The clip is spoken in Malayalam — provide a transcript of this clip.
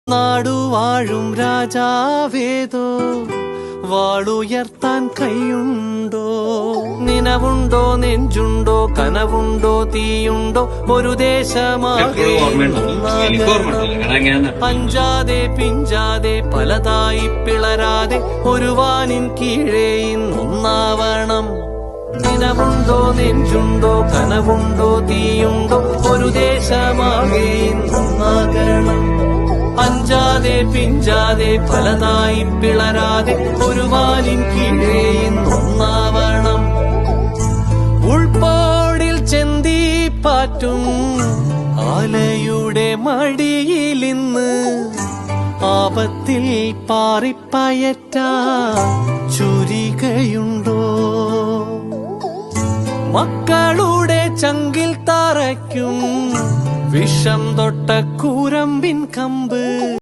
നാടുവാഴും രാജാവേതോ വാളുയർത്താൻ കൈയുണ്ടോ? നിനവുണ്ടോ, നെഞ്ചുണ്ടോ, കനവുണ്ടോ, തീയുണ്ടോ? ഒരു ദേശമാകെ അഞ്ചാതെ പിഞ്ചാതെ പലതായി പിളരാതെ ഒരു വാനിൻ കീഴേ ഇന്നൊന്നാവണം. നിനവുണ്ടോ, നെഞ്ചുണ്ടോ, കനവുണ്ടോ, തീയുണ്ടോ? ഒരു ദേശമാകെ ഇന്നൊന്നാകണം. അഞ്ചാതെ പിഞ്ചാതെ പലതായി പിളരാതെ ഒരു വാനിൻ കീഴേ ഇന്നൊന്നാവണം. ഉൾപ്പാടിൽ ചെന്തിപ്പാറ്റും ആലയുടെ മടിയിലിന്ന് ആപത്തിൽ പാറിപ്പയറ്റാൻ ചുരികയുണ്ടോ? മക്കളുടെ ചങ്കിൽ തറയ്ക്കും വിഷം തൊട്ട കൂരമ്പിൻ കമ്പ്